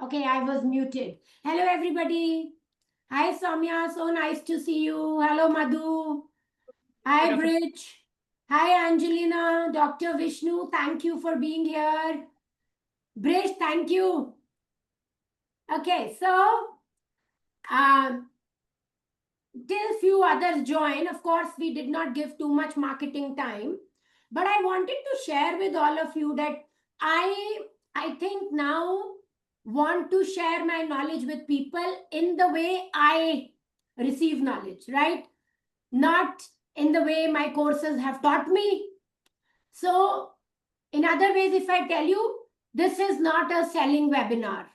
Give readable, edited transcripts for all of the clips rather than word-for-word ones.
Okay, I was muted. Hello, everybody. Hi, Soumya. So nice to see you. Hello, Madhu. Good Hi, afternoon. Bridge. Hi, Angelina. Dr. Vishnu, thank you for being here. Bridge, thank you. Okay, so um, till few others join, of course, we did not give too much marketing time, but I wanted to share with all of you that I think now want to share my knowledge with people in the way I receive knowledge, right? Not in the way my courses have taught me. So, in other ways, if I tell you, this is not a selling webinar.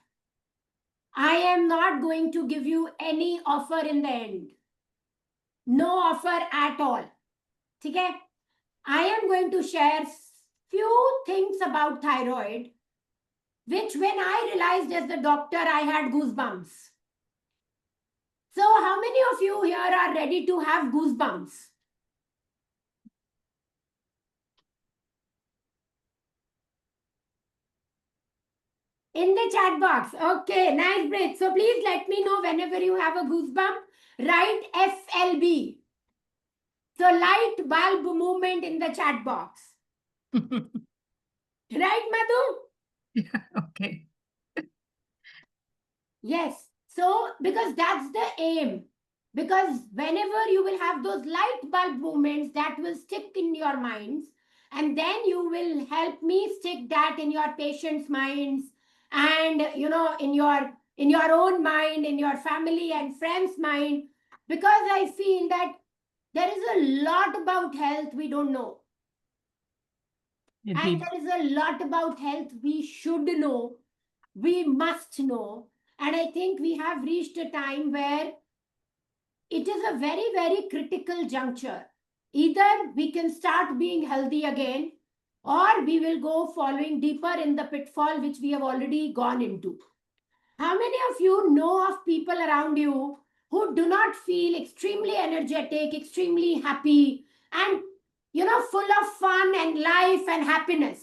I am not going to give you any offer in the end. No offer at all. Okay? I am going to share few things about thyroid, which when I realized as the doctor, I had goosebumps. So, how many of you here are ready to have goosebumps? In the chat box. Okay, nice break. So, please let me know whenever you have a goosebump. Write FLB. So, light bulb movement in the chat box. Right, Madhu? Yeah, okay. Yes. So, because that's the aim. Because whenever you will have those light bulb movements, that will stick in your minds. And then you will help me stick that in your patients' minds and, in your own mind, in your family and friends' mind. Because I feel that there is a lot about health we don't know. And Indeed. there is a lot about health we should know, we must know. And I think we have reached a time where it is a very, very critical juncture. Either we can start being healthy again, or we will go following deeper in the pitfall which we have already gone into. How many of you know of people around you who do not feel extremely energetic, extremely happy, and full of fun and life and happiness?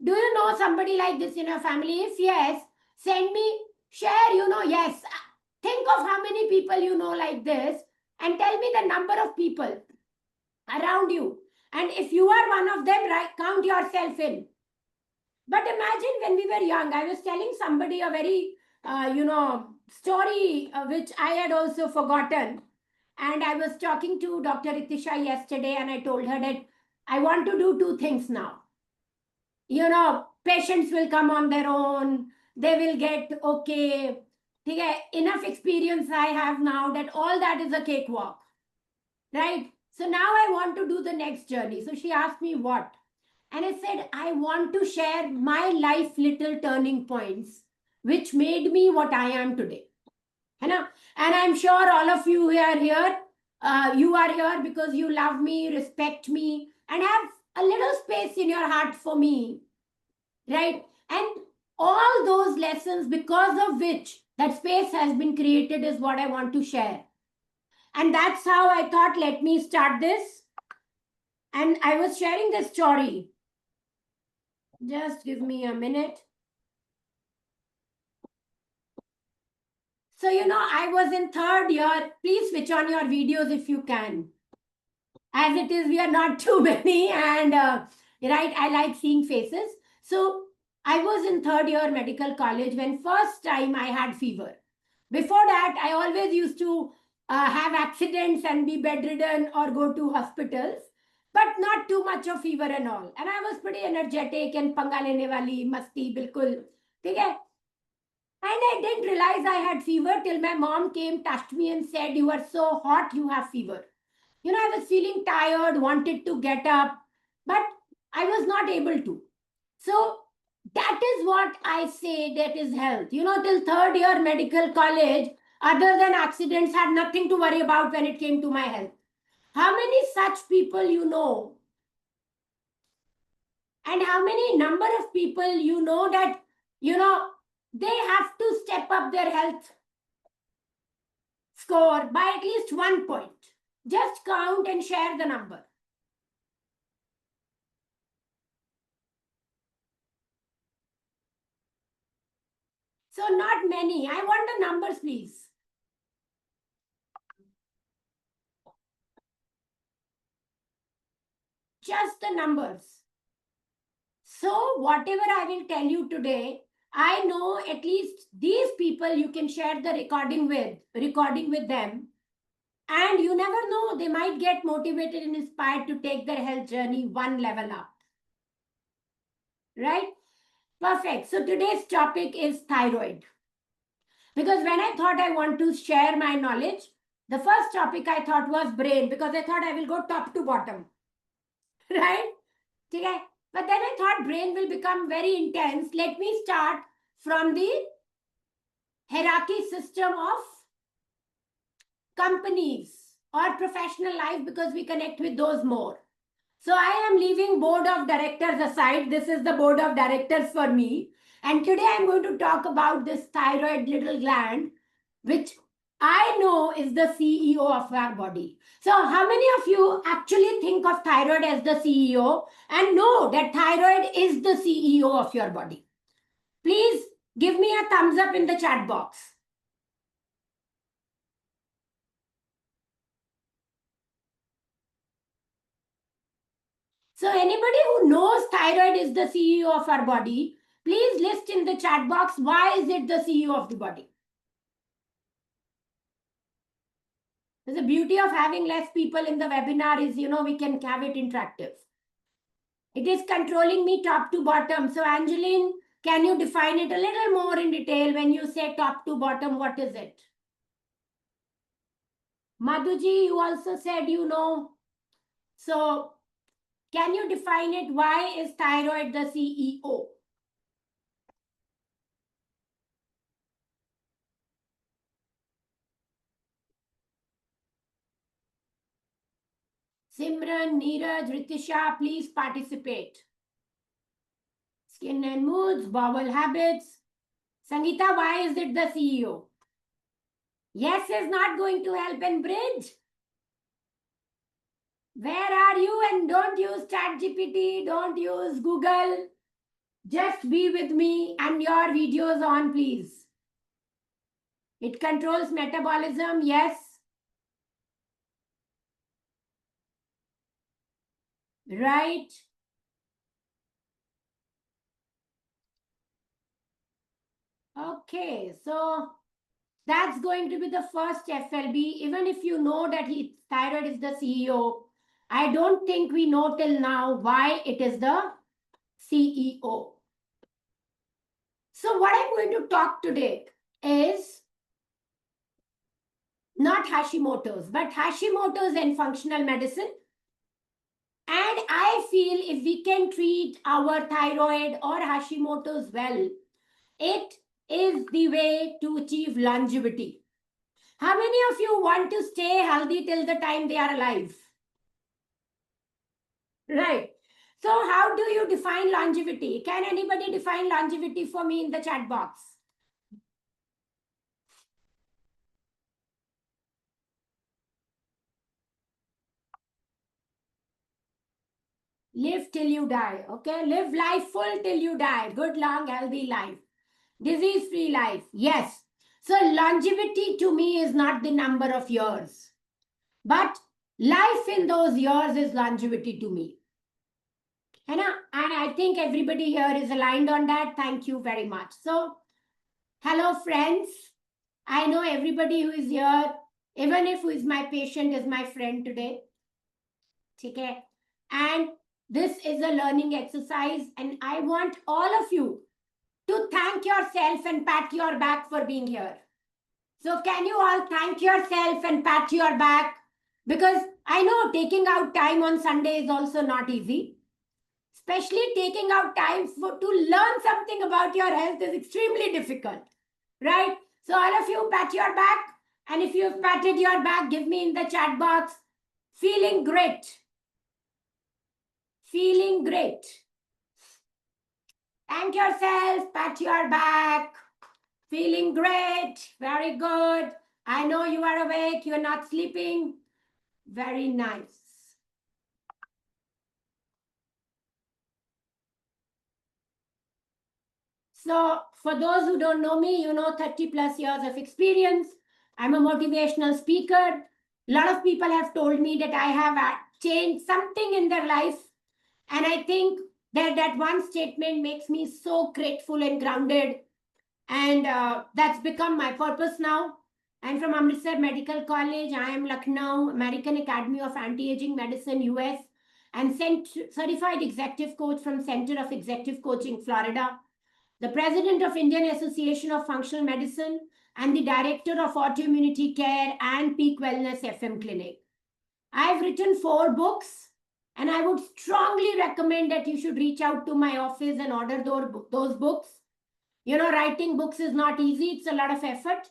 Do you know somebody like this in your family? If yes, send me, share, yes. Think of how many people you know like this and tell me the number of people around you. And if you are one of them, right, count yourself in. But imagine when we were young, I was telling somebody a very, story which I had also forgotten. And I was talking to Dr. Itisha yesterday and I told her that I want to do two things now. Patients will come on their own, they will get okay. Okay, enough experience I have now that all that is a cakewalk, right? So now I want to do the next journey. So she asked me what, and I said I want to share my life little turning points which made me what I am today. है ना? And I'm sure all of you who are here, you are here because you love me, respect me, and have a little space in your heart for me, right? And all those lessons because of which that space has been created is what I want to share. And that's how I thought, let me start this. And I was sharing this story. Just give me a minute. So, I was in third year. Please switch on your videos if you can. As it is, we are not too many. And, right, I like seeing faces. So, I was in third year medical college when first time I had fever. Before that, I always used to have accidents and be bedridden or go to hospitals, but not too much of fever and all. And I was pretty energetic and panga lene wali, masti, bilkul. Okay? And I didn't realize I had fever till my mom came, touched me, and said, "You are so hot, you have fever." I was feeling tired, wanted to get up, but I was not able to. So that is what I say that is health. Till third year medical college, other than accidents, had nothing to worry about when it came to my health. How many such people you know? And how many number of people you know that, they have to step up their health score by at least 1 point? Just count and share the number. So not many. I want the numbers, please. Just the numbers. So whatever I will tell you today, I know at least these people you can share the recording with them. And you never know, they might get motivated and inspired to take their health journey one level up. Right? Perfect. So today's topic is thyroid. Because when I thought I want to share my knowledge, the first topic I thought was brain, because I thought I will go top to bottom. Right? Okay. But then I thought brain will become very intense. Let me start from the hierarchy system of companies or professional life, because we connect with those more. So I am leaving board of directors aside. This is the board of directors for me. And today I'm going to talk about this thyroid little gland, which I know is the CEO of our body. So how many of you actually think of thyroid as the CEO and know that thyroid is the CEO of your body? Please give me a thumbs up in the chat box. So anybody who knows thyroid is the CEO of our body, please list in the chat box, why is it the CEO of the body? The beauty of having less people in the webinar is, we can have it interactive. It is controlling me top to bottom. So Angeline, can you define it a little more in detail? When you say top to bottom, what is it? Madhuji, you also said you know. So can you define it? Why is thyroid the CEO? Simran, Neeraj, Ritisha, please participate. Skin and moods, bowel habits. Sangeeta, why is it the CEO? Yes is not going to help and bridge. Where are you? And don't use ChatGPT, don't use Google. Just be with me and your videos on, please. It controls metabolism, yes. Right. Okay, so that's going to be the first FLB. Even if you know that thyroid is the CEO, I don't think we know till now why it is the CEO. So what I'm going to talk today is not Hashimoto's, but Hashimoto's and functional medicine. And I feel if we can treat our thyroid or Hashimoto's well, it is the way to achieve longevity. How many of you want to stay healthy till the time they are alive? Right. So how do you define longevity? Can anybody define longevity for me in the chat box? Live till you die. Okay. Live life full till you die. Good, long, healthy life. Disease-free life. Yes. So longevity to me is not the number of years, but life in those years is longevity to me. And I think everybody here is aligned on that. Thank you very much. So, hello friends. I know everybody who is here, even if who is my patient, is my friend today. Okay. And this is a learning exercise, and I want all of you to thank yourself and pat your back for being here. So can you all thank yourself and pat your back? Because I know taking out time on Sunday is also not easy. Especially taking out time to learn something about your health is extremely difficult. Right? So all of you pat your back. And if you've patted your back, give me in the chat box. Feeling great. Feeling great. Thank yourself. Pat your back. Feeling great. Very good. I know you are awake. You're not sleeping. Very nice. So for those who don't know me, 30 plus years of experience. I'm a motivational speaker. A lot of people have told me that I have changed something in their life. And I think that one statement makes me so grateful and grounded. And that's become my purpose now. I'm from Amritsar Medical College. I am Lucknow, American Academy of Anti-Aging Medicine, US, and certified executive coach from Center of Executive Coaching, Florida, the president of Indian Association of Functional Medicine, and the director of Autoimmunity Care and Peak Wellness FM Clinic. I've written 4 books, and I would strongly recommend that you should reach out to my office and order those books. Writing books is not easy. It's a lot of effort.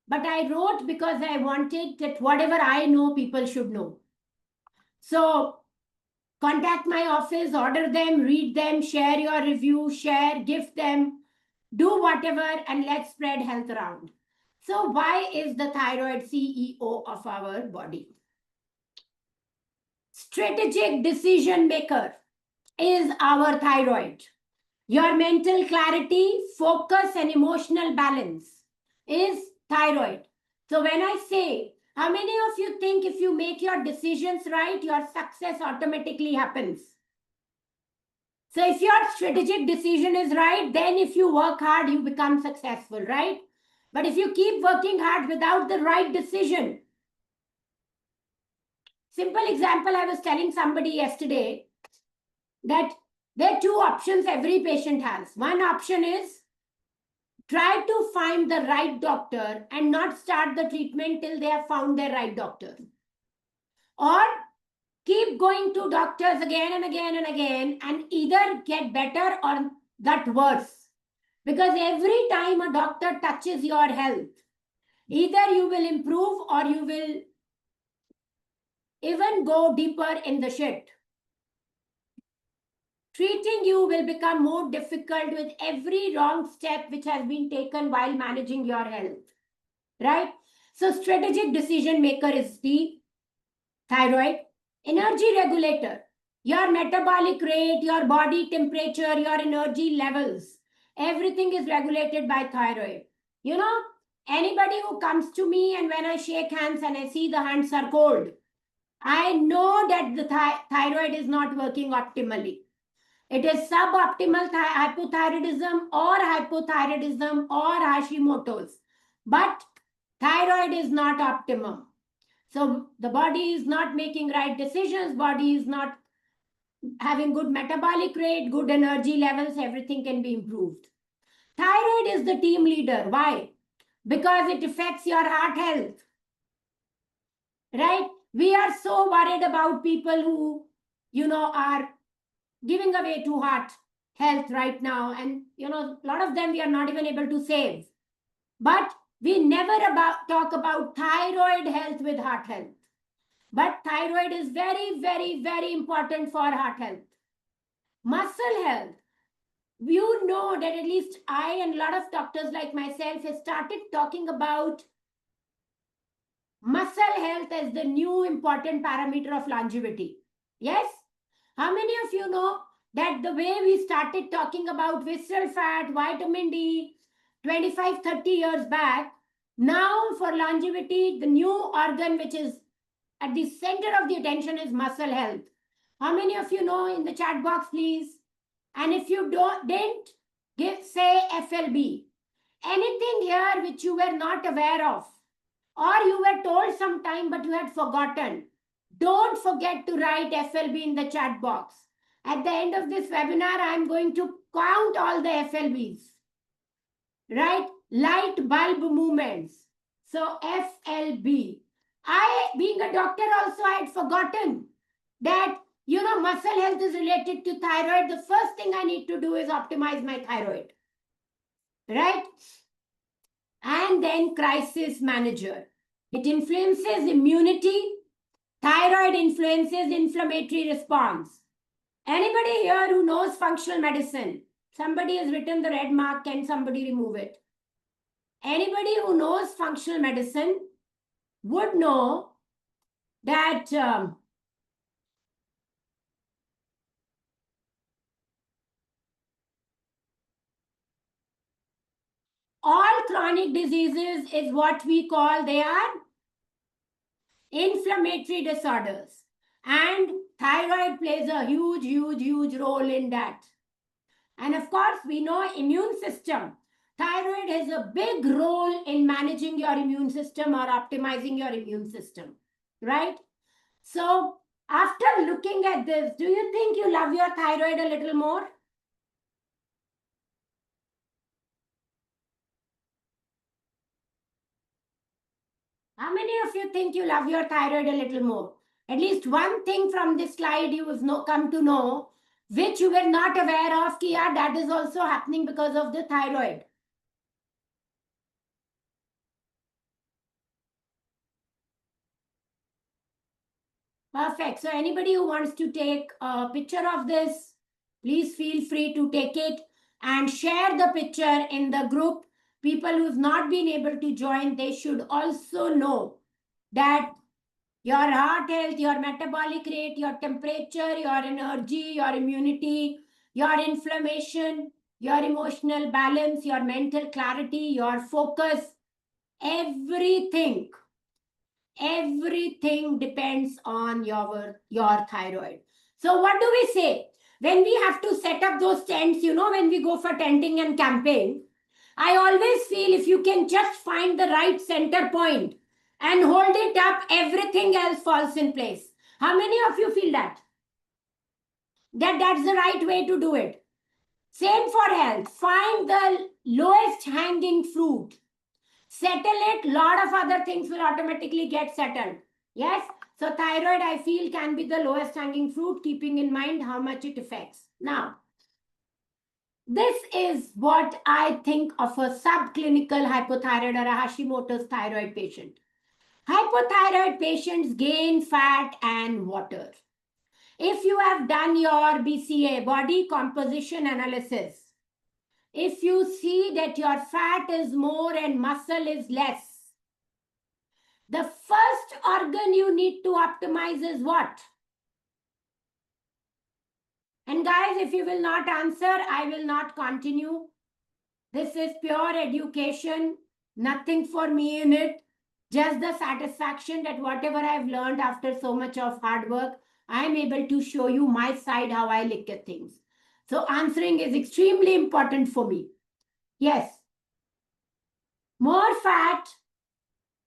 But I wrote because I wanted that whatever I know, people should know. So contact my office, order them, read them, share your review, gift them, do whatever, and let's spread health around. So why is the thyroid CEO of our body? Strategic decision maker is our thyroid. Your mental clarity, focus, and emotional balance is thyroid. So when I say, how many of you think if you make your decisions right, your success automatically happens? So if your strategic decision is right, then if you work hard, you become successful, right? But if you keep working hard without the right decision, simple example, I was telling somebody yesterday that there are 2 options every patient has. One option is try to find the right doctor and not start the treatment till they have found their right doctor. Or keep going to doctors again and again and again and either get better or get worse. Because every time a doctor touches your health, either you will improve or you will even go deeper in the shit. Treating you will become more difficult with every wrong step which has been taken while managing your health. Right? So strategic decision maker is the thyroid. Energy regulator, your metabolic rate, your body temperature, your energy levels, everything is regulated by thyroid. Anybody who comes to me and when I shake hands and I see the hands are cold, I know that the thyroid is not working optimally. It is suboptimal hypothyroidism or Hashimoto's. But thyroid is not optimum. So the body is not making right decisions. Body is not having good metabolic rate, good energy levels. Everything can be improved. Thyroid is the team leader. Why? Because it affects your heart health. Right? We are so worried about people who, are giving away to heart health right now. And, a lot of them we are not even able to save. But we never talk about thyroid health with heart health. But thyroid is very, very, very important for heart health. Muscle health. You know that at least I and a lot of doctors like myself have started talking about muscle health as the new important parameter of longevity. Yes? How many of you know that the way we started talking about visceral fat, vitamin D, 25, 30 years back, now for longevity, the new organ which is at the center of the attention is muscle health. How many of you know in the chat box, please? And if you didn't, say FLB. Anything here which you were not aware of, or you were told sometime but you had forgotten, don't forget to write FLB in the chat box. At the end of this webinar, I'm going to count all the FLBs. Right? Light bulb movements. So FLB. Being a doctor also, I had forgotten that, muscle health is related to thyroid. The first thing I need to do is optimize my thyroid. Right? And then crisis manager. It influences immunity. Thyroid influences inflammatory response. Anybody here who knows functional medicine? Somebody has written the red mark. Can somebody remove it? Anybody who knows functional medicine would know that all chronic diseases is what we call, they are inflammatory disorders. And thyroid plays a huge role in that. And of course, we know immune system. Thyroid has a big role in managing your immune system or optimizing your immune system, right? So after looking at this, do you think you love your thyroid a little more? How many of you think you love your thyroid a little more? At least one thing from this slide you have come to know, which you were not aware of, Kia, that is also happening because of the thyroid. Perfect. So anybody who wants to take a picture of this, please feel free to take it and share the picture in the group. People who've not been able to join, they should also know that your heart health, your metabolic rate, your temperature, your energy, your immunity, your inflammation, your emotional balance, your mental clarity, your focus, everything depends on your thyroid. So what do we say? When we have to set up those tents, when we go for tenting and camping, I always feel if you can just find the right center point and hold it up, everything else falls in place. How many of you feel that? That's the right way to do it. Same for health. Find the lowest hanging fruit. Settle it, lot of other things will automatically get settled. Yes? So thyroid, I feel, can be the lowest hanging fruit, keeping in mind how much it affects. Now, this is what I think of a subclinical hypothyroid or a Hashimoto's thyroid patient. Hypothyroid patients gain fat and water. If you have done your BCA, body composition analysis, if you see that your fat is more and muscle is less, the first organ you need to optimize is what? And guys, if you will not answer, I will not continue. This is pure education, nothing for me in it. Just the satisfaction that whatever I've learned after so much of hard work, I'm able to show you my side, how I look at things. So answering is extremely important for me. Yes. More fat,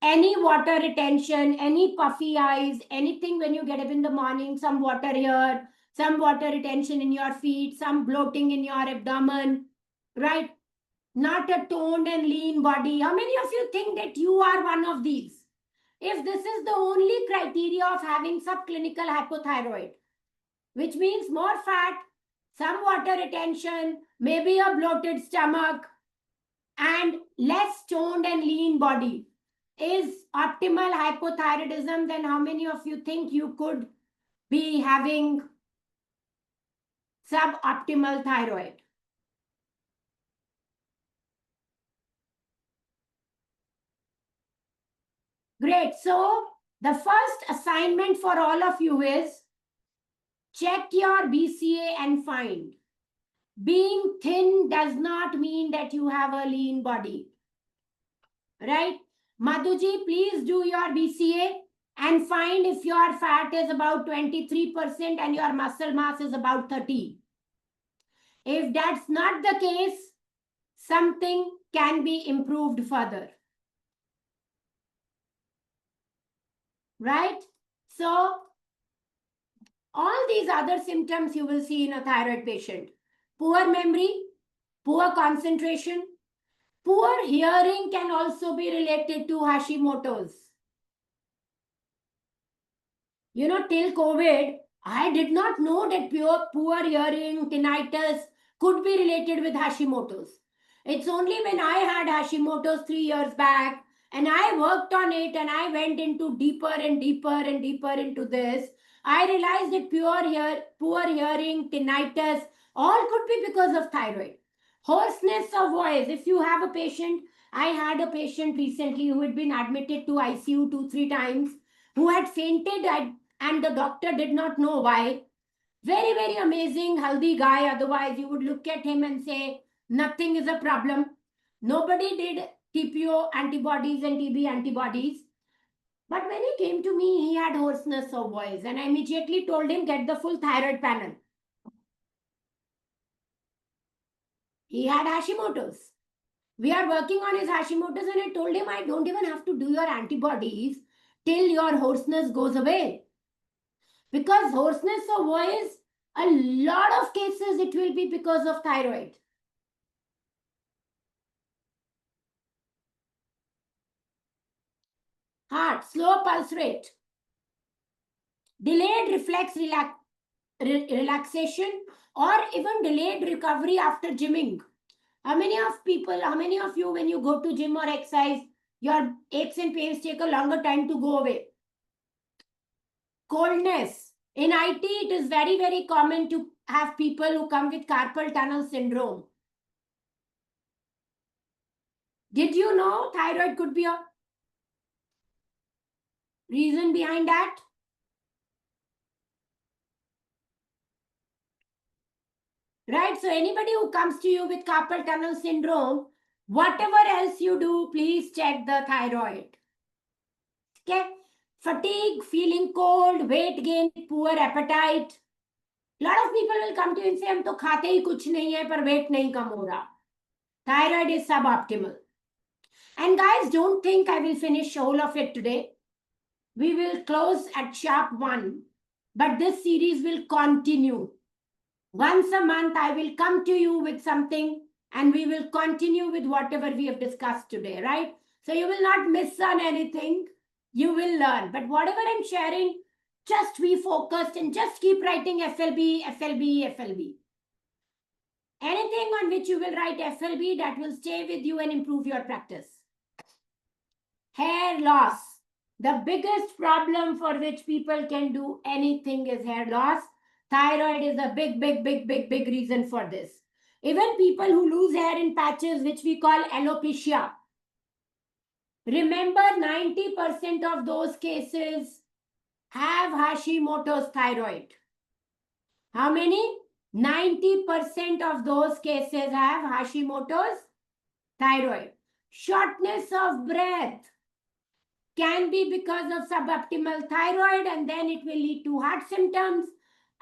any water retention, any puffy eyes, anything when you get up in the morning, some water here, some water retention in your feet, some bloating in your abdomen, right? Not a toned and lean body. How many of you think that you are one of these? If this is the only criteria of having subclinical hypothyroid, which means more fat, some water retention, maybe a bloated stomach, and less toned and lean body, is optimal hypothyroidism, then how many of you think you could be having suboptimal thyroid? Great. So the first assignment for all of you is check your BCA and find. Being thin does not mean that you have a lean body. Right? Madhuji, please do your BCA and find if your fat is about 23% and your muscle mass is about 30. If that's not the case, something can be improved further. Right? So, all these other symptoms you will see in a thyroid patient. Poor memory, poor concentration, poor hearing can also be related to Hashimoto's. Till COVID, I did not know that poor hearing, tinnitus could be related with Hashimoto's. It's only when I had Hashimoto's 3 years back and I worked on it and I went into deeper and deeper and deeper into this, I realized that poor hearing, tinnitus, all could be because of thyroid. Hoarseness of voice. If you have a patient, I had a patient recently who had been admitted to ICU 2-3 times, who had fainted and the doctor did not know why. Very, very amazing, healthy guy. Otherwise, you would look at him and say, nothing is a problem. Nobody did TPO antibodies and TB antibodies. But when he came to me, he had hoarseness of voice, and I immediately told him, get the full thyroid panel. He had Hashimoto's. We are working on his Hashimoto's, and I told him, I don't even have to do your antibodies till your hoarseness goes away. Because hoarseness of voice, a lot of cases it will be because of thyroid. Heart, slow pulse rate, delayed reflex relaxation, or even delayed recovery after gymming. How many of you, when you go to gym or exercise, your aches and pains take a longer time to go away? Coldness. In IT, it is very, very common to have people who come with carpal tunnel syndrome. Did you know thyroid could be a reason behind that? Right? So anybody who comes to you with carpal tunnel syndrome, whatever else you do, please check the thyroid. Okay? Fatigue, feeling cold, weight gain, poor appetite. Lot of people will come to you and say, हम तो खाते ही कुछ नहीं है पर weight नहीं कम हो रहा. Thyroid is suboptimal. And guys, don't think I will finish all of it today. We will close at sharp 1, but this series will continue. Once a month, I will come to you with something and we will continue with whatever we have discussed today, right? So you will not miss on anything. You will learn. But whatever I'm sharing, just be focused and just keep writing FLB, FLB, FLB. Anything on which you will write FLB, that will stay with you and improve your practice. Hair loss. The biggest problem for which people can do anything is hair loss. Thyroid is a big reason for this. Even people who lose hair in patches, which we call alopecia. Remember, 90% of those cases have Hashimoto's thyroid. How many? 90% of those cases have Hashimoto's thyroid. Shortness of breath can be because of suboptimal thyroid, and then it will lead to heart symptoms,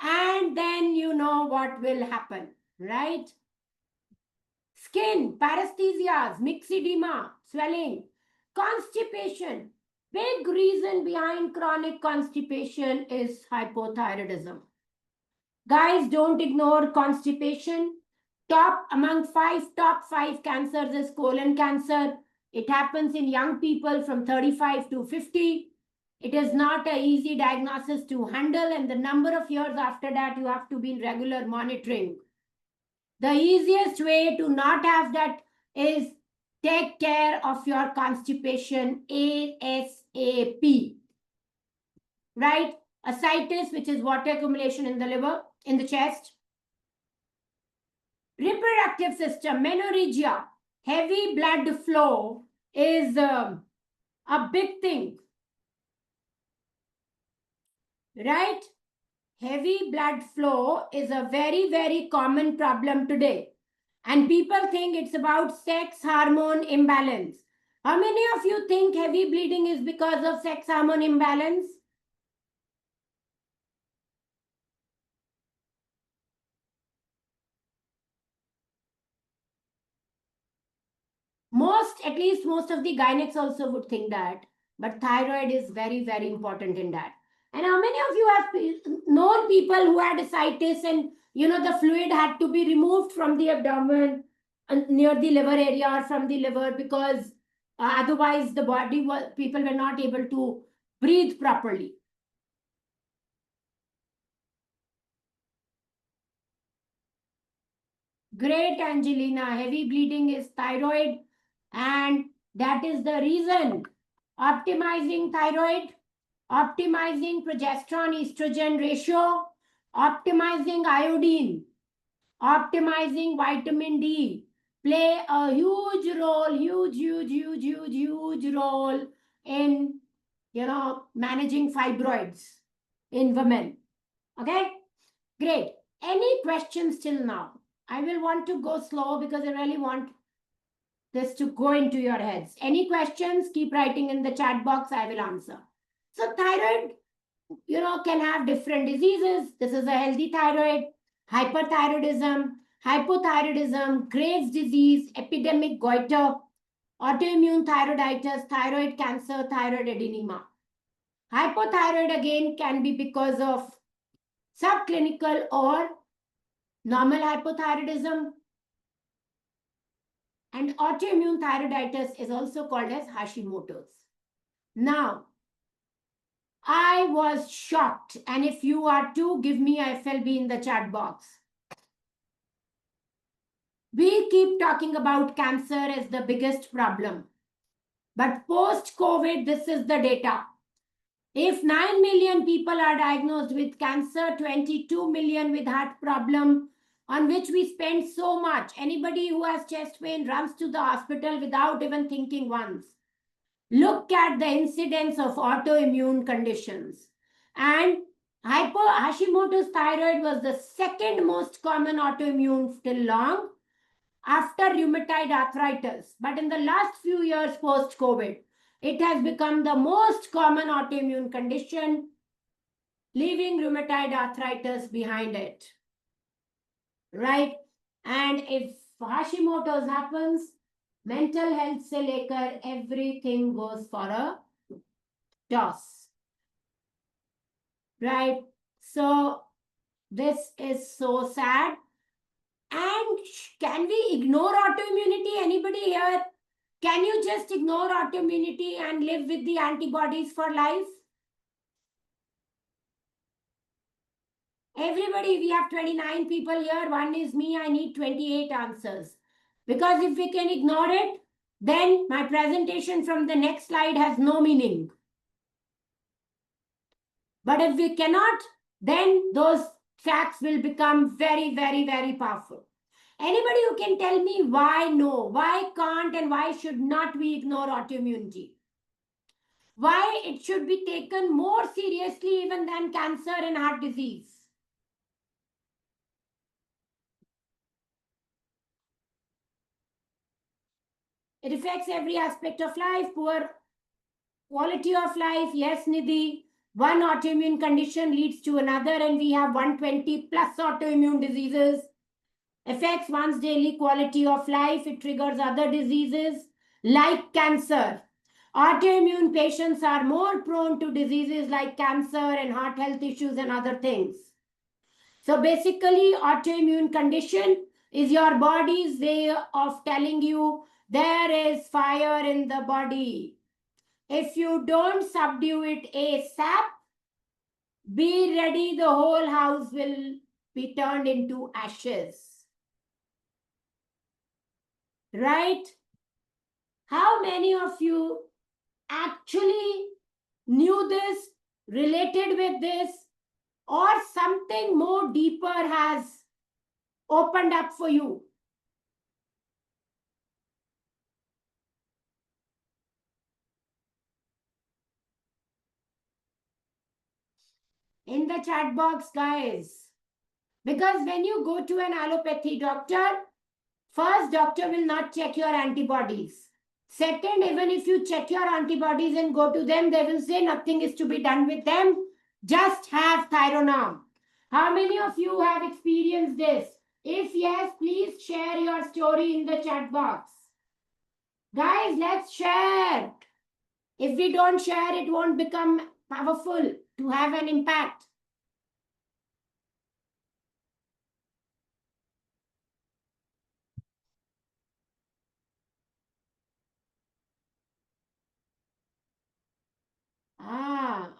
and then you know what will happen, right? Skin, paresthesias, myxedema, swelling, constipation. Big reason behind chronic constipation is hypothyroidism. Guys, don't ignore constipation. Among top five cancers is colon cancer. It happens in young people from 35 to 50. It is not an easy diagnosis to handle, and the number of years after that you have to be in regular monitoring. The easiest way to not have that is take care of your constipation ASAP. Right? Ascites, which is water accumulation in the liver, in the chest. Reproductive system, menorrhagia, heavy blood flow is a big thing. Right? Heavy blood flow is a very common problem today. And people think it's about sex hormone imbalance. How many of you think heavy bleeding is because of sex hormone imbalance? At least most of the gynecologists also would think that. But thyroid is very important in that. And how many of you have known people who had ascites and the fluid had to be removed from the abdomen near the liver area or from the liver because otherwise the people were not able to breathe properly. Great, Angelina. Heavy bleeding is thyroid, and that is the reason. Optimizing thyroid, optimizing progesterone estrogen ratio, optimizing iodine, optimizing vitamin D play a huge role, huge role in managing fibroids in women. Okay, great. Any questions till now? I will want to go slow because I really want this to go into your heads. Any questions, keep writing in the chat box, I will answer. So thyroid, can have different diseases. This is a healthy thyroid, hyperthyroidism, hypothyroidism, Graves' disease, epidemic goiter, autoimmune thyroiditis, thyroid cancer, thyroid adenoma. Hypothyroid again can be because of subclinical or normal hypothyroidism. And autoimmune thyroiditis is also called as Hashimoto's. Now, I was shocked. And if you are too, give me a FLB in the chat box. We keep talking about cancer as the biggest problem. But post-COVID, this is the data. If 9 million people are diagnosed with cancer, 22 million with heart problem, on which we spend so much. Anybody who has chest pain runs to the hospital without even thinking once. Look at the incidence of autoimmune conditions. And Hashimoto's thyroid was the second most common autoimmune till long after rheumatoid arthritis. But in the last few years post-COVID, it has become the most common autoimmune condition, leaving rheumatoid arthritis behind it. Right? And if Hashimoto's happens, mental health se lekar everything goes for a toss. Right? So this is so sad. And can we ignore autoimmunity? Anybody here? Can you just ignore autoimmunity and live with the antibodies for life? Everybody, we have 29 people here. One is me. I need 28 answers. Because if we can ignore it, then my presentation from the next slide has no meaning. But if we cannot, then those facts will become very, very, very powerful. Anybody who can tell me why no, why can't and why should not we ignore autoimmunity? Why it should be taken more seriously even than cancer and heart disease? It affects every aspect of life, poor quality of life. Yes, Nidhi, one autoimmune condition leads to another and we have 120 plus autoimmune diseases. Affects one's daily quality of life. It triggers other diseases like cancer. Autoimmune patients are more prone to diseases like cancer and heart health issues and other things. So basically, autoimmune condition is your body's way of telling you there is fire in the body. If you don't subdue it ASAP, be ready, the whole house will be turned into ashes. Right? How many of you actually knew this, related with this, or something more deeper has opened up for you? In the chat box, guys. Because when you go to an allopathy doctor, first, doctor will not check your antibodies. Second, even if you check your antibodies and go to them, they will say nothing is to be done with them. Just have Thyronorm. How many of you have experienced this? If yes, please share your story in the chat box. Guys, let's share. If we don't share, it won't become powerful to have an impact. Ah.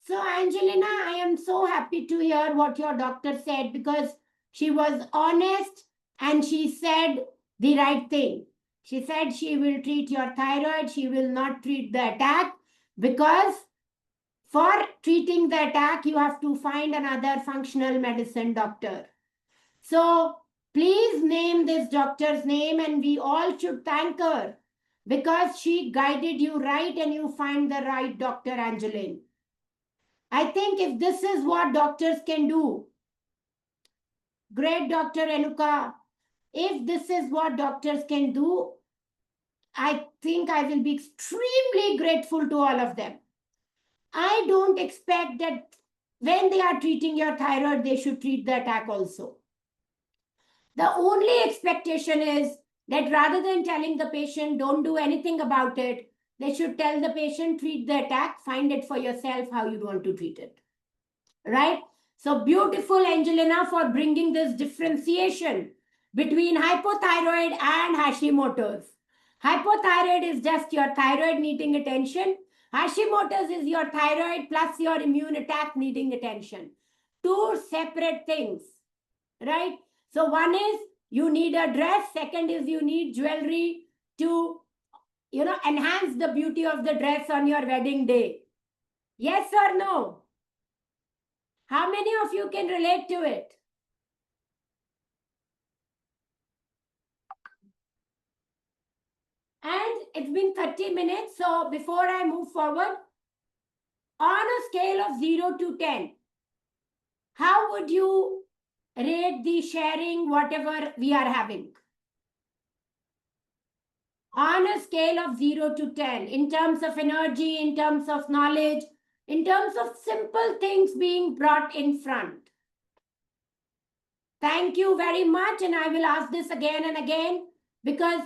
So, Angelina, I am so happy to hear what your doctor said because she was honest and she said the right thing. She said she will treat your thyroid, she will not treat the attack because for treating the attack, you have to find another functional medicine doctor. So, please name this doctor's name and we all should thank her because she guided you right and you find the right Dr. Angeline. I think if this is what doctors can do, great Dr. Renuka, if this is what doctors can do, I think I will be extremely grateful to all of them. I don't expect that when they are treating your thyroid, they should treat the attack also. The only expectation is that rather than telling the patient, don't do anything about it, they should tell the patient, treat the attack, find it for yourself how you want to treat it. Right? So beautiful, Angelina, for bringing this differentiation between hypothyroid and Hashimoto's. Hypothyroid is just your thyroid needing attention. Hashimoto's is your thyroid plus your immune attack needing attention. Two separate things, right? So one is you need a dress. Second is you need jewelry to, enhance the beauty of the dress on your wedding day. Yes or no? How many of you can relate to it? And it's been 30 minutes. So before I move forward, on a scale of 0 to 10, how would you rate the sharing, whatever we are having? On a scale of 0 to 10, in terms of energy, in terms of knowledge, in terms of simple things being brought in front. Thank you very much. And I will ask this again and again because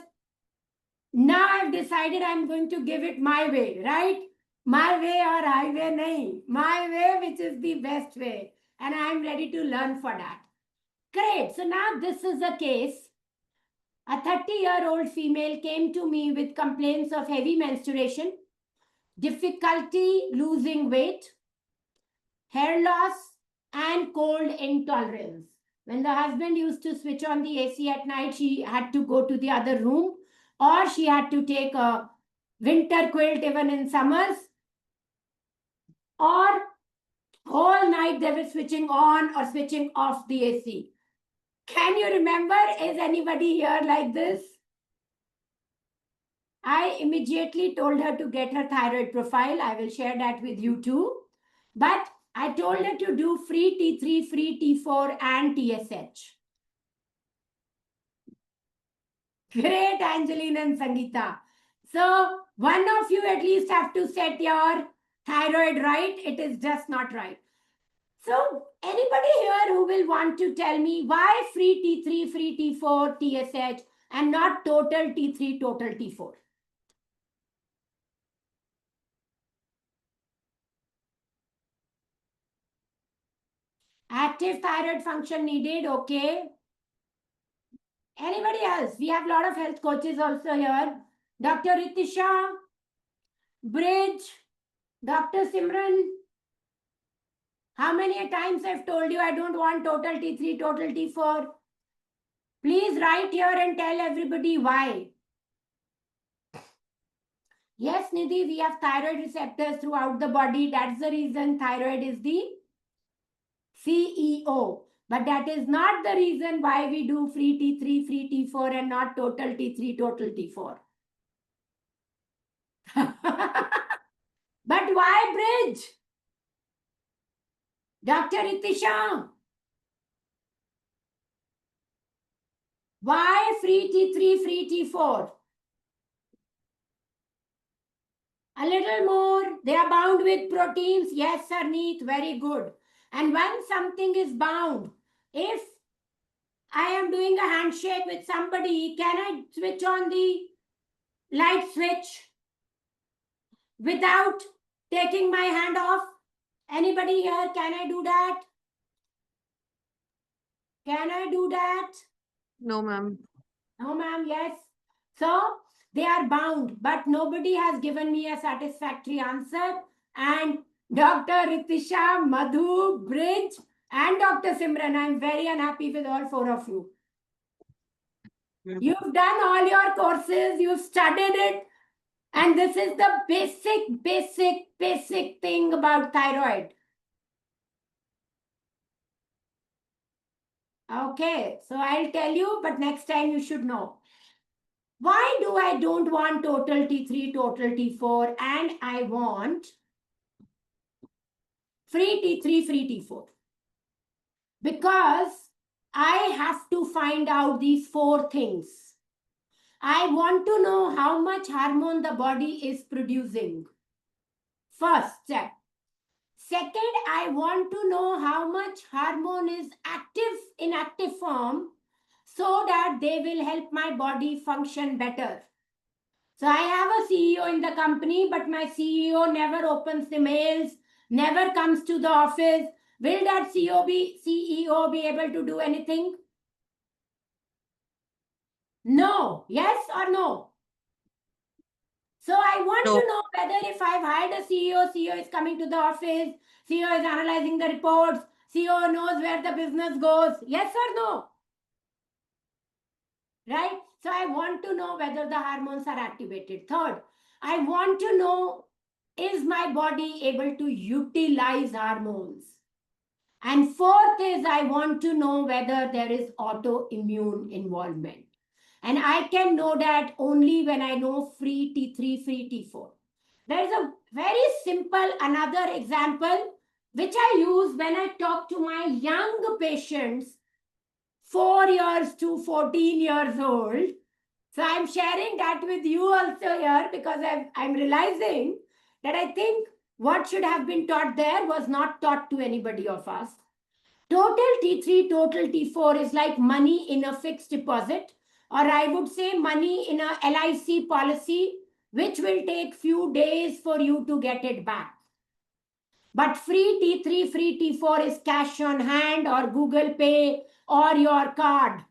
now I've decided I'm going to give it my way, right? My way or highway, nahi. My way, which is the best way. And I'm ready to learn for that. Great. So now this is a case. A 30-year-old female came to me with complaints of heavy menstruation, difficulty losing weight, hair loss, and cold intolerance. When the husband used to switch on the AC at night, she had to go to the other room, or she had to take a winter quilt even in summers, or whole night they were switching on or switching off the AC. Can you remember? Is anybody here like this? I immediately told her to get her thyroid profile. I will share that with you too. But I told her to do free T3, free T4, and TSH. Great, Angeline and Sangeeta. So one of you at least have to set your thyroid right. It is just not right. So anybody here who will want to tell me why free T3, free T4, TSH, and not total T3, total T4? Active thyroid function needed, okay. Anybody else? We have a lot of health coaches also here. Dr. Ritisha, Bridge, Dr. Simran. How many times I've told you I don't want total T3, total T4? Please write here and tell everybody why. Yes, Nidhi, we have thyroid receptors throughout the body. That's the reason thyroid is the CEO. But that is not the reason why we do free T3, free T4 and not total T3, total T4. But why bridge? Dr. Ritisha, why free T3, free T4? A little more. They are bound with proteins. Yes, Sarneet, very good. And when something is bound, if I am doing a handshake with somebody, can I switch on the light switch without taking my hand off? Anybody here, can I do that? Can I do that? No, ma'am. No, ma'am, yes. So they are bound, but nobody has given me a satisfactory answer. And Dr. Ritisha, Madhu, Bridge, and Dr. Simran, I'm very unhappy with all four of you. You've done all your courses, you've studied it, and this is the basic thing about thyroid. Okay, so I'll tell you, but next time you should know. Why do I don't want total T3, total T4, and I want free T3, free T4. Because I have to find out these four things. I want to know how much hormone the body is producing. First step. Second, I want to know how much hormone is active in active form so that they will help my body function better. So I have a CEO in the company, but my CEO never opens the mails, never comes to the office. Will that CEO be able to do anything? No. Yes or no? So I want No. to know whether if I've hired a CEO is coming to the office, CEO is analyzing the reports, CEO knows where the business goes. Yes or no? Right? So I want to know whether the hormones are activated. Third, I want to know, is my body able to utilize hormones? And fourth is, I want to know whether there is autoimmune involvement. And I can know that only when I know free T3, free T4. There is a very simple another example which I use when I talk to my young patients, 4 years to 14 years old. So I'm sharing that with you also here because I'm realizing that I think what should have been taught there was not taught to anybody of us. Total T3, total T4 is like money in a fixed deposit, or I would say money in a LIC policy, which will take few days for you to get it back. But free T3, free T4 is cash on hand or Google Pay or your card.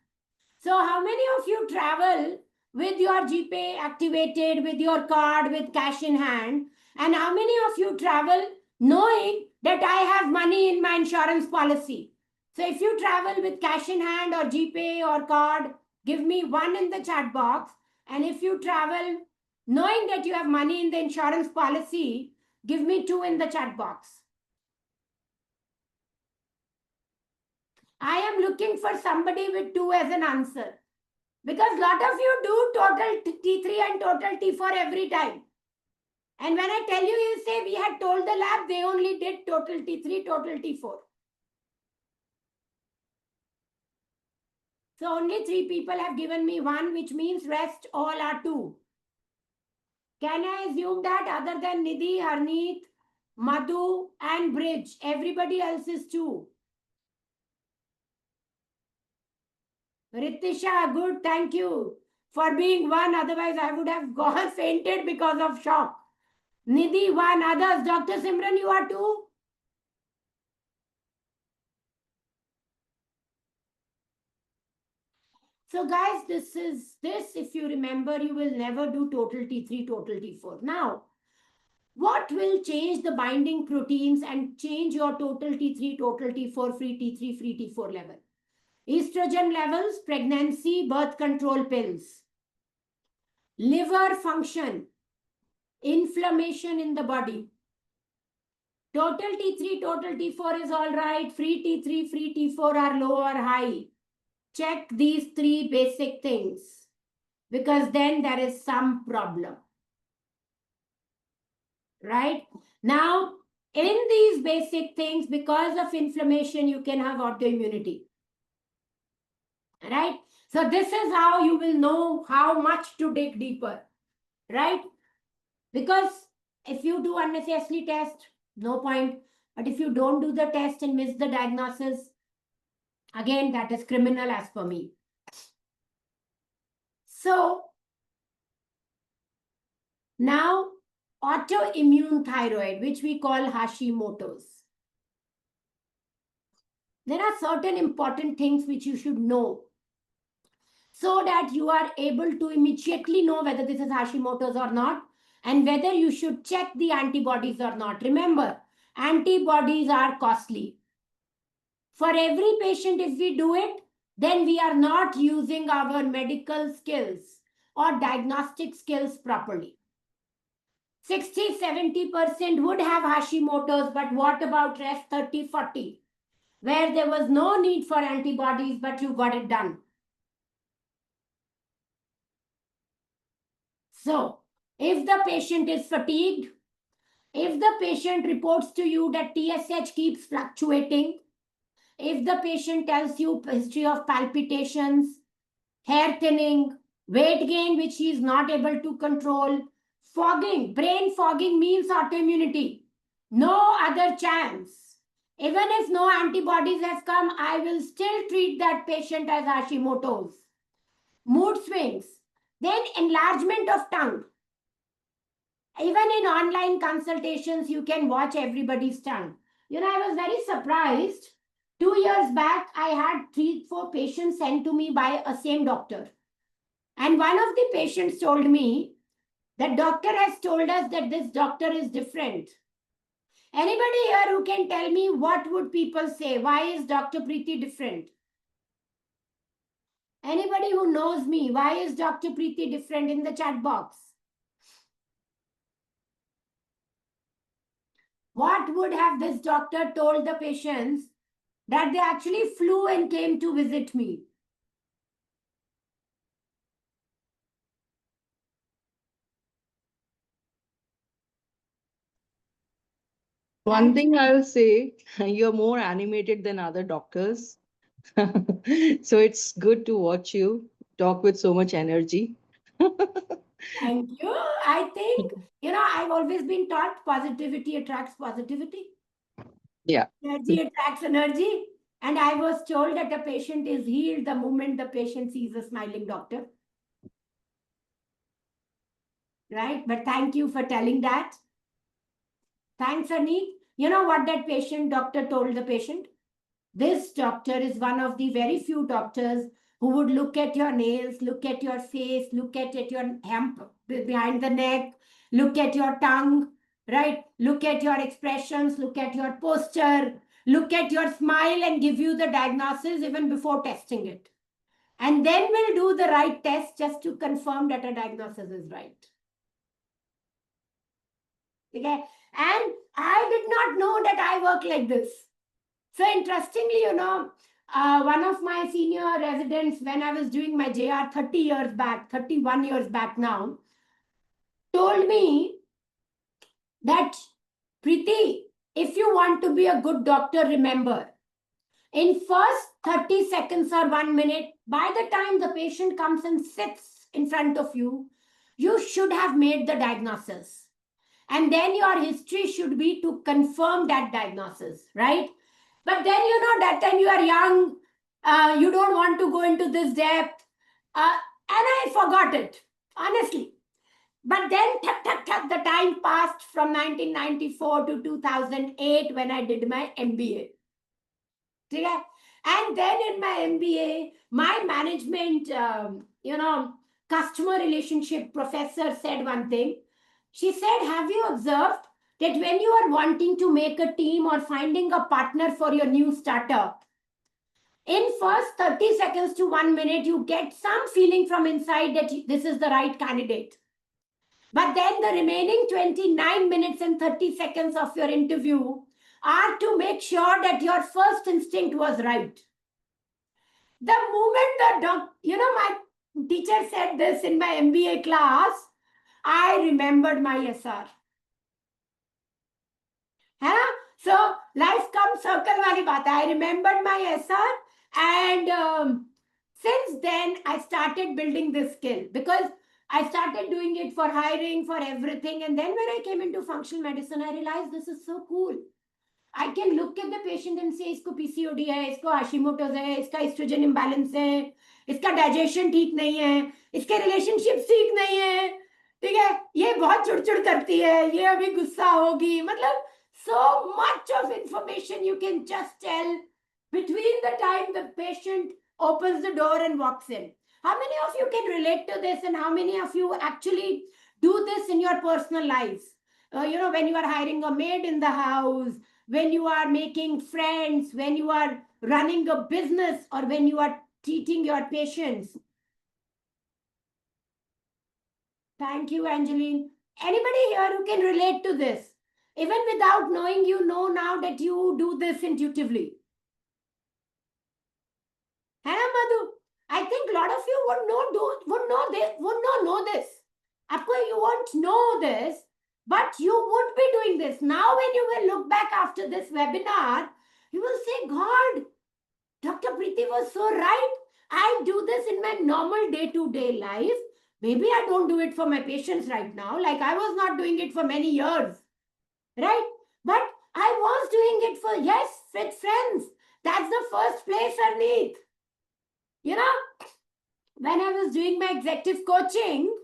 So how many of you travel with your GPay activated, with your card, with cash in hand? And how many of you travel knowing that I have money in my insurance policy? So if you travel with cash in hand or GPay or card, give me 1 in the chat box. And if you travel knowing that you have money in the insurance policy, give me 2 in the chat box. I am looking for somebody with 2 as an answer. Because a lot of you do total T3 and total T4 every time. And when I tell you, you say we had told the lab, they only did total T3, total T4. So only 3 people have given me 1, which means rest all are 2. Can I assume that other than Nidhi, Harneet, Madhu and Bridge, everybody else is 2? Ritisha, good, thank you for being 1. Otherwise, I would have gone fainted because of shock. Nidhi, 1. Others, Dr. Simran, you are 2? So guys, this, if you remember, you will never do total T3, total T4. Now, what will change the binding proteins and change your total T3, total T4, free T3, free T4 level? Estrogen levels, pregnancy, birth control pills, liver function, inflammation in the body. Total T3, total T4 is all right. Free T3, free T4 are low or high. Check these 3 basic things, because then there is some problem. Right? Now, in these basic things, because of inflammation, you can have autoimmunity. Right? So this is how you will know how much to dig deeper. Right? Because if you do unnecessarily test, no point. But if you don't do the test and miss the diagnosis, again, that is criminal as per me. So now, autoimmune thyroid, which we call Hashimoto's. There are certain important things which you should know so that you are able to immediately know whether this is Hashimoto's or not and whether you should check the antibodies or not. Remember, antibodies are costly. For every patient, if we do it, then we are not using our medical skills or diagnostic skills properly. 60-70% would have Hashimoto's, but what about rest 30-40, where there was no need for antibodies, but you got it done? So, if the patient is fatigued, If the patient reports to you that TSH keeps fluctuating, if the patient tells you history of palpitations, hair thinning, weight gain which he is not able to control, fogging, brain fogging means autoimmunity. No other chance. Even if no antibodies has come, I will still treat that patient as Hashimoto's. Mood swings, then enlargement of tongue. Even in online consultations, you can watch everybody's tongue. I was very surprised. 2 years back, I had 3, 4 patients sent to me by a same doctor. And one of the patients told me that doctor has told us that this doctor is different. Anybody here who can tell me what would people say? Why is Dr. Preeti different? Anybody who knows me, why is Dr. Preeti different in the chat box? What would have this doctor told the patients that they actually flew and came to visit me? One thing I'll say, you're more animated than other doctors. So it's good to watch you talk with so much energy. Thank you. I think, I've always been taught positivity attracts positivity. Yeah. Energy attracts energy. And I was told that a patient is healed the moment the patient sees a smiling doctor. Right? But thank you for telling that. Thanks, Anik. You know what that doctor told the patient? This doctor is one of the very few doctors who would look at your nails, look at your face, look at your hemp behind the neck, look at your tongue, right? Look at your expressions, look at your posture, look at your smile and give you the diagnosis even before testing it. And then we'll do the right test just to confirm that a diagnosis is right. Okay? And I did not know that I work like this. So interestingly, one of my senior residents, when I was doing my JR 30 years back, 31 years back now, told me that, Preeti, if you want to be a good doctor, remember, in first 30 seconds or 1 minute, by the time the patient comes and sits in front of you, you should have made the diagnosis. And then your history should be to confirm that diagnosis, right? But then, that time you are young, you don't want to go into this depth. And I forgot it, honestly. But then, the time passed from 1994 to 2008 when I did my MBA. Okay? And then in my MBA, my management, customer relationship professor said one thing. She said, have you observed that when you are wanting to make a team or finding a partner for your new startup, in first 30 seconds to 1 minute, you get some feeling from inside that this is the right candidate. But then the remaining 29 minutes and 30 seconds of your interview are to make sure that your first instinct was right. The moment my teacher said this in my MBA class, I remembered my SR. Huh? So life comes circle wali baat hai. I remembered my SR, and since then I started building this skill because I started doing it for hiring, for everything. And then when I came into functional medicine, I realized this is so cool. I can look at the patient and say, इसको PCOD है, इसको Hashimoto's है, इसका estrogen imbalance है, इसका digestion ठीक नहीं है, इसके relationships ठीक नहीं है, ठीक है, ये बहुत चुड़चुड़ करती है, ये अभी गुस्सा होगी, मतलब so much of information you can just tell between the time the patient opens the door and walks in. How many of you can relate to this, and how many of you actually do this in your personal lives? When you are hiring a maid in the house, when you are making friends, when you are running a business, or when you are treating your patients. Thank you, Angeline. Anybody here who can relate to this? Even without knowing, you know now that you do this intuitively. Hannah Madhu, I think a lot of you would not know this. You won't know this. But you would be doing this. Now, when you will look back after this webinar, you will say, God, Dr. Preeti was so right. I do this in my normal day-to-day life. Maybe I don't do it for my patients right now. Like I was not doing it for many years. Right? But I was doing it for, yes, with friends. That's the first place, Arneet. You know, when I was doing my executive coaching,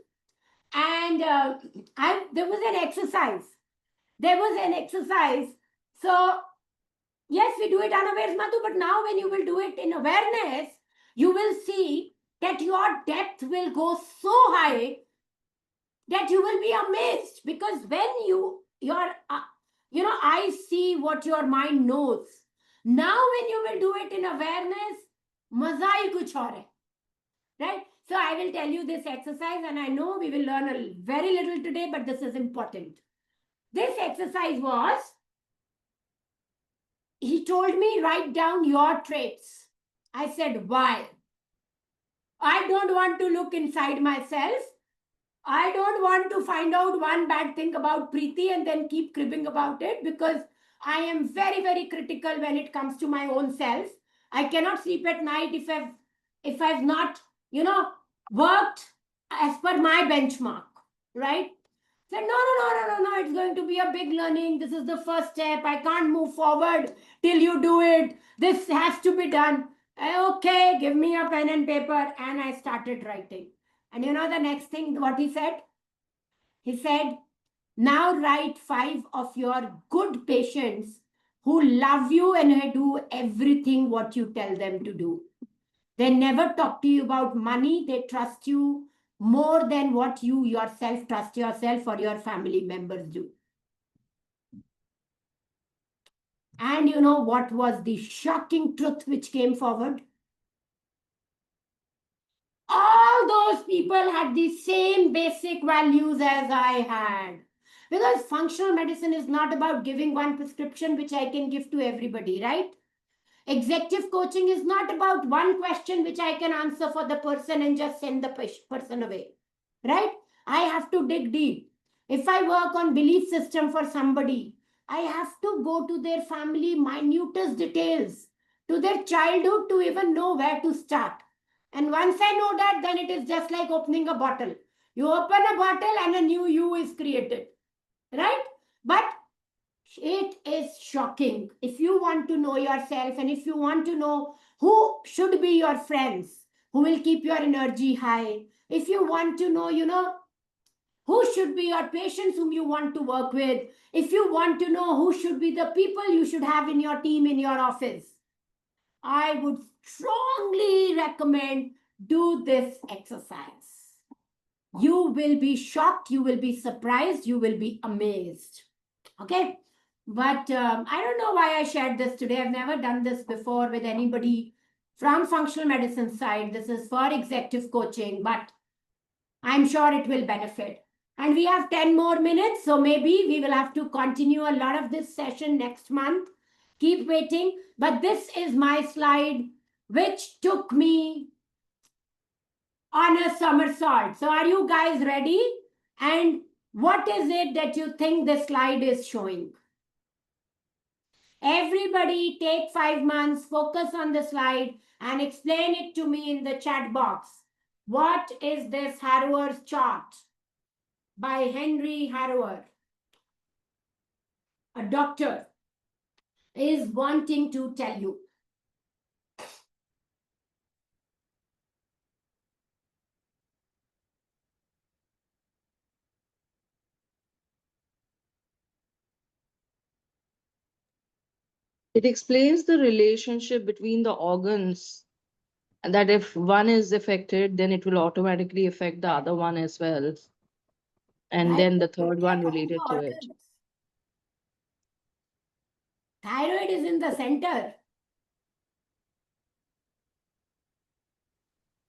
and there was an exercise. There was an exercise. So, yes, we do it unawares, Madhu, but now when you will do it in awareness, you will see that your depth will go so high that you will be amazed, because when I see what your mind knows. Now when you will do it in awareness, maza hi kuch aur hai, right? So I will tell you this exercise, and I know we will learn a very little today, but this is important. This exercise was, he told me, write down your traits. I said, why? I don't want to look inside myself. I don't want to find out one bad thing about Preeti and then keep cribbing about it, because I am very, very critical when it comes to my own self. I cannot sleep at night if I've not, worked as per my benchmark, right? Said, no, it's going to be a big learning. This is the first step. I can't move forward till you do it. This has to be done. Okay, give me a pen and paper. And I started writing. And you know the next thing, what he said? He said, now write 5 of your good patients who love you and who do everything what you tell them to do. They never talk to you about money. They trust you more than what you yourself trust yourself or your family members do. And you know what was the shocking truth which came forward? All those people had the same basic values as I had. Because functional medicine is not about giving one prescription which I can give to everybody, right? Executive coaching is not about one question which I can answer for the person and just send the person away, right? I have to dig deep. If I work on belief system for somebody, I have to go to their family minutest details, to their childhood, to even know where to start. And once I know that, then it is just like opening a bottle. You open a bottle and a new you is created, right? But it is shocking. If you want to know yourself and if you want to know who should be your friends, who will keep your energy high, if you want to know, who should be your patients whom you want to work with, if you want to know who should be the people you should have in your team, in your office, I would strongly recommend do this exercise. You will be shocked, you will be surprised, you will be amazed. Okay? But I don't know why I shared this today. I've never done this before with anybody from functional medicine side. This is for executive coaching, but I'm sure it will benefit. And we have 10 more minutes, so maybe we will have to continue a lot of this session next month. Keep waiting. But this is my slide, which took me on a somersault. So are you guys ready? And what is it that you think this slide is showing? Everybody take 5 months, focus on the slide and explain it to me in the chat box. What is this Harrower's chart by Henry Harrower? A doctor is wanting to tell you. It explains the relationship between the organs, and that if one is affected, then it will automatically affect the other one as well. And Right? then the third Look one at all related the to it. organs. Thyroid is in the center.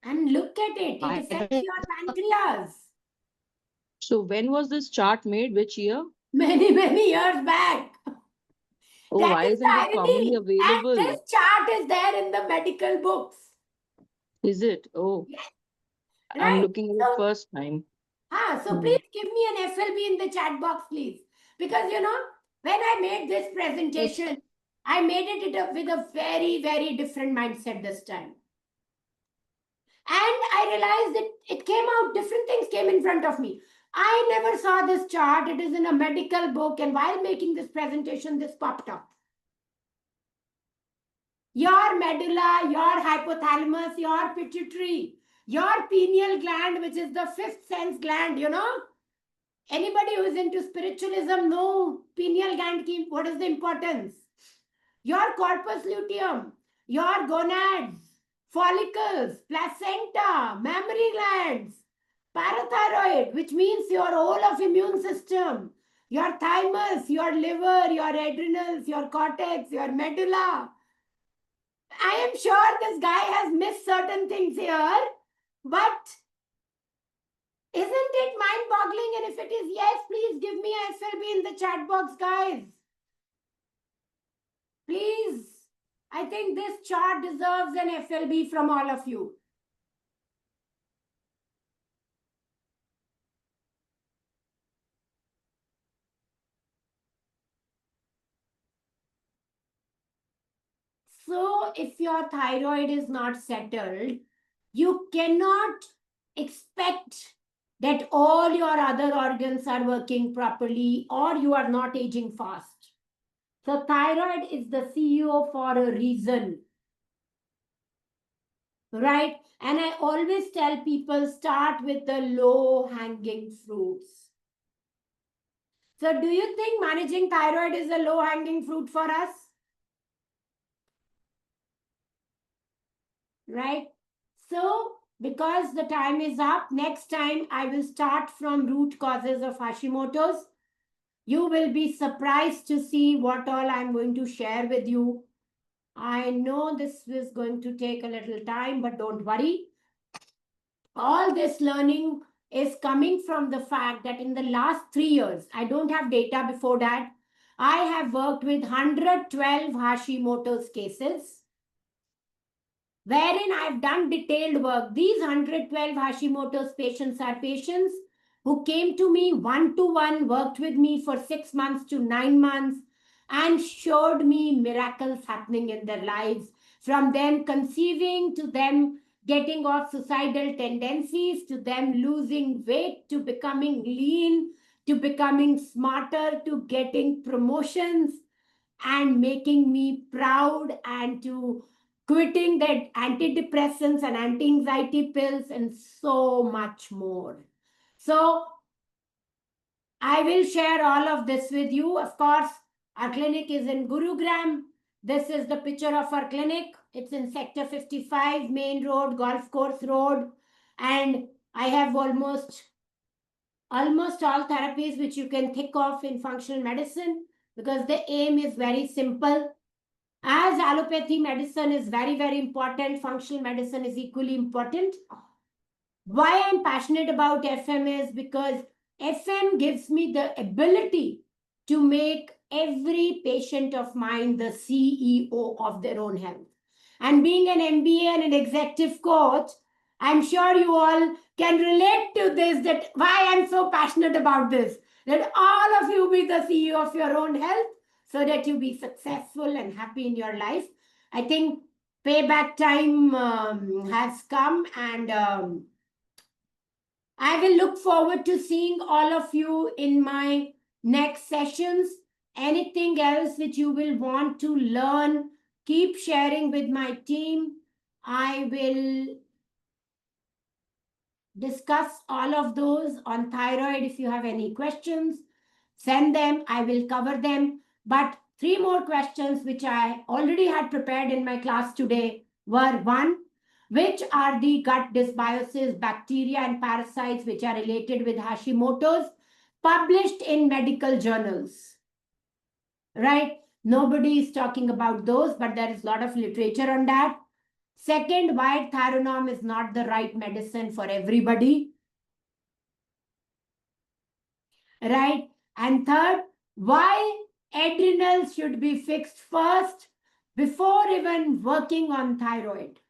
And look at it. It I affects don't- your pancreas. So when was this chart made? Which year? Many, many years back. Oh, That why is the isn't it commonly irony. And available? this chart is there in the medical books. Is it? Oh, Yes, I'm right. looking at it So first time. So Hmm. please give me an FLB in the chat box, please. Because when I made this presentation, I made it with a very, very different mindset this time. And I realized it came out, different things came in front of me. I never saw this chart. It is in a medical book, and while making this presentation, this popped up. Your medulla, your hypothalamus, your pituitary, your pineal gland, which is the fifth sense gland, Anybody who is into spiritualism know pineal gland, what is the importance? Your corpus luteum, your gonads, follicles, placenta, mammary glands, parathyroid, which means your whole of immune system, your thymus, your liver, your adrenals, your cortex, your medulla. I am sure this guy has missed certain things here, but isn't it mind-boggling? And if it is yes, please give me a FLB in the chat box, guys. Please. I think this chart deserves an FLB from all of you. So if your thyroid is not settled, you cannot expect that all your other organs are working properly or you are not aging fast. So thyroid is the CEO for a reason, right? And I always tell people start with the low hanging fruits. So do you think managing thyroid is a low hanging fruit for us? Right? So because the time is up, next time I will start from root causes of Hashimoto's. You will be surprised to see what all I'm going to share with you. I know this is going to take a little time, but don't worry. All this learning is coming from the fact that in the last 3 years, I don't have data before that, I have worked with 112 Hashimoto's cases, wherein I've done detailed work. These 112 Hashimoto's patients are patients who came to me one-to-one, worked with me for 6 months to 9 months, and showed me miracles happening in their lives, from them conceiving to them getting off suicidal tendencies, to them losing weight, to becoming lean, to becoming smarter, to getting promotions and making me proud, and to quitting that antidepressants and anti-anxiety pills and so much more. So I will share all of this with you. Of course, our clinic is in Gurugram. This is the picture of our clinic. It's in Sector 55, Main Road, Golf Course Road. And I have almost all therapies which you can think of in functional medicine, because the aim is very simple. As allopathy medicine is very, very important, functional medicine is equally important. Why I'm passionate about FM is because FM gives me the ability to make every patient of mine the CEO of their own health. And being an MBA and an executive coach, I'm sure you all can relate to this, that why I'm so passionate about this, that all of you be the CEO of your own health so that you be successful and happy in your life. I think payback time has come, and I will look forward to seeing all of you in my next sessions. Anything else which you will want to learn, keep sharing with my team. I will discuss all of those on thyroid. If you have any questions, send them. I will cover them. But 3 more questions which I already had prepared in my class today were: 1, which are the gut dysbiosis, bacteria and parasites which are related with Hashimoto's, published in medical journals? Right? Nobody is talking about those, but there is a lot of literature on that. Second, why Theranom is not the right medicine for everybody. Right? And third, why adrenals should be fixed first before even working on thyroid.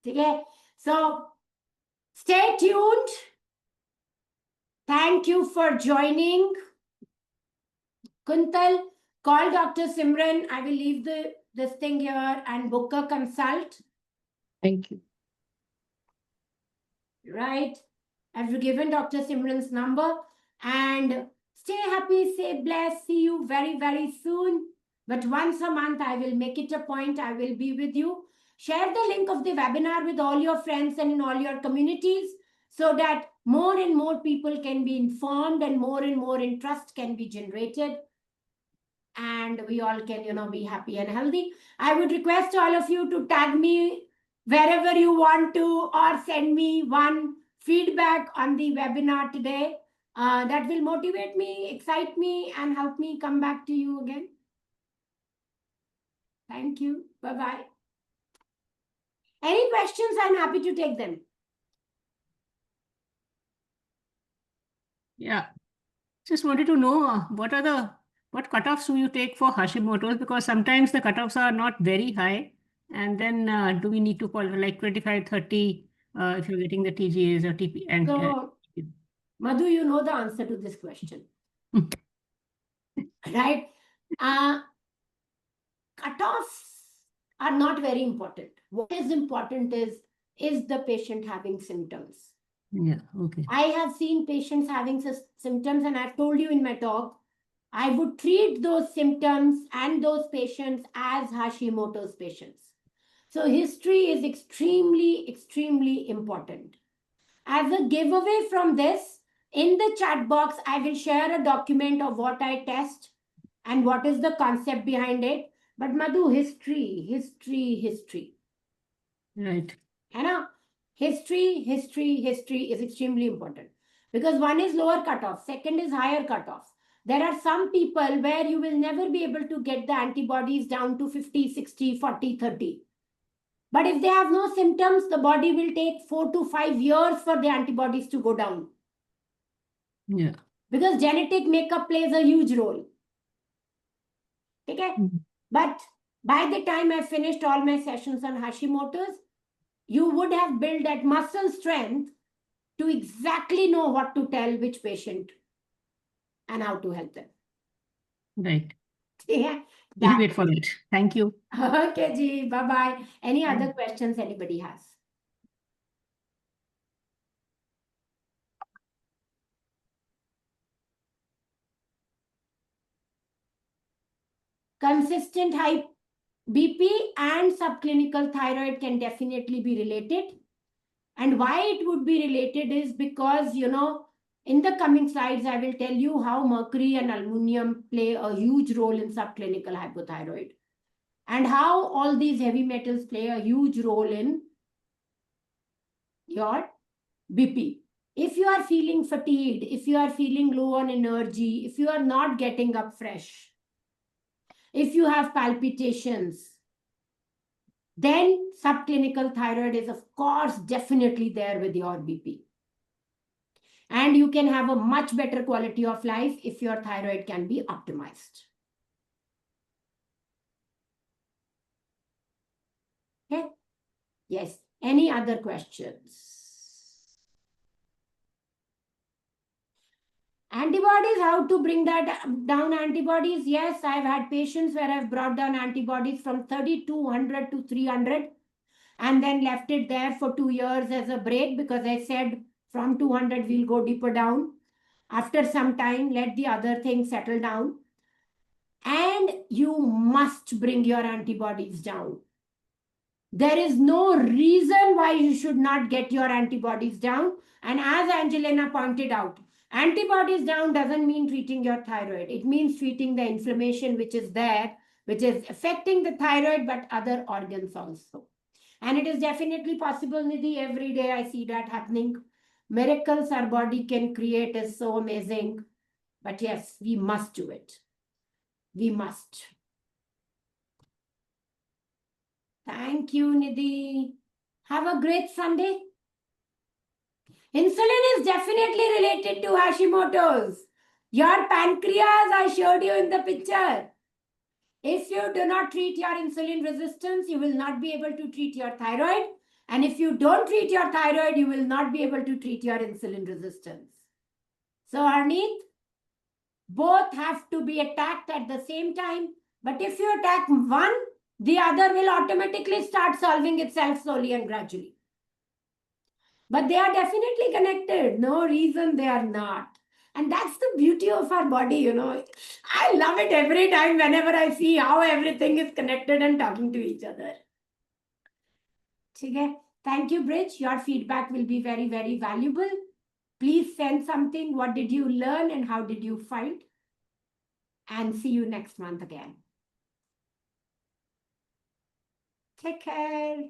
Okay? So Stay tuned. Thank you for joining. Kuntal, call Dr. Simran. I will leave this thing here and book a consult. Thank you. Right? I've given Dr. Simran's number. And stay happy, stay blessed. See you very, very soon. But once a month, I will make it a point. I will be with you. Share the link of the webinar with all your friends and in all your communities so that more and more people can be informed and more interest can be generated. And we all can, be happy and healthy. I would request all of you to tag me wherever you want to or send me one feedback on the webinar today. That will motivate me, excite me, and help me come back to you again. Thank you. Bye-bye. Any questions? I'm happy to take them. Yeah. Just wanted to know what cutoffs do you take for Hashimoto's? Because sometimes the cutoffs are not very high. And then do we need to follow like 25, 30 if you're getting the TGAs or TP? And So, Madhu, you know the answer to this question. Right? Cutoffs are not very important. What is important is the patient having symptoms? yeah, okay. I have seen patients having symptoms, and I've told you in my talk, I would treat those symptoms and those patients as Hashimoto's patients. So history is extremely, extremely important. As a giveaway from this, in the chat box, I will share a document of what I test and what is the concept behind it. But Madhu, history. Right. History is extremely important. Because one is lower cutoff, second is higher cutoff. There are some people where you will never be able to get the antibodies down to 50, 60, 40, 30. But if they have no symptoms, the body will take 4 to 5 years for the antibodies to go down. Yeah. Because genetic makeup plays a huge role. Okay? Mhm. But by the time I finished all my sessions on Hashimoto's, you would have built that muscle strength to exactly know what to tell which patient and how to help them. Right. Yeah. We'll wait for it. Thank you. Okay, Ji. Bye-bye. Any Bye. other questions anybody has? Consistent high BP and subclinical thyroid can definitely be related. And why it would be related is because, in the coming slides, I will tell you how mercury and aluminum play a huge role in subclinical hypothyroid and how all these heavy metals play a huge role in your BP. If you are feeling fatigued, if you are feeling low on energy, if you are not getting up fresh, if you have palpitations, then subclinical thyroid is, of course, definitely there with your BP. And you can have a much better quality of life if your thyroid can be optimized. Okay? Yes. Any other questions? Antibodies, how to bring that down antibodies? Yes, I've had patients where I've brought down antibodies from 3,200 to 300 and then left it there for 2 years as a break because I said from 200 we'll go deeper down. After some time, let the other things settle down. And you must bring your antibodies down. There is no reason why you should not get your antibodies down. And as Angelina pointed out, antibodies down doesn't mean treating your thyroid. It means treating the inflammation which is there, which is affecting the thyroid, but other organs also. And it is definitely possible, Nidhi. Every day I see that happening. Miracles our body can create is so amazing. But yes, we must do it. We must. Thank you, Nidhi. Have a great Sunday. Insulin is definitely related to Hashimoto's. Your pancreas, I showed you in the picture. If you do not treat your insulin resistance, you will not be able to treat your thyroid. And if you don't treat your thyroid, you will not be able to treat your insulin resistance. So, Harneet, both have to be attacked at the same time. But if you attack one, the other will automatically start solving itself slowly and gradually. But they are definitely connected. No reason they are not. And that's the beauty of our body, you know. I love it every time whenever I see how everything is connected and talking to each other. Okay. Thank you, Bridge. Your feedback will be very, very valuable. Please send something. What did you learn and how did you find? And see you next month again. Take care.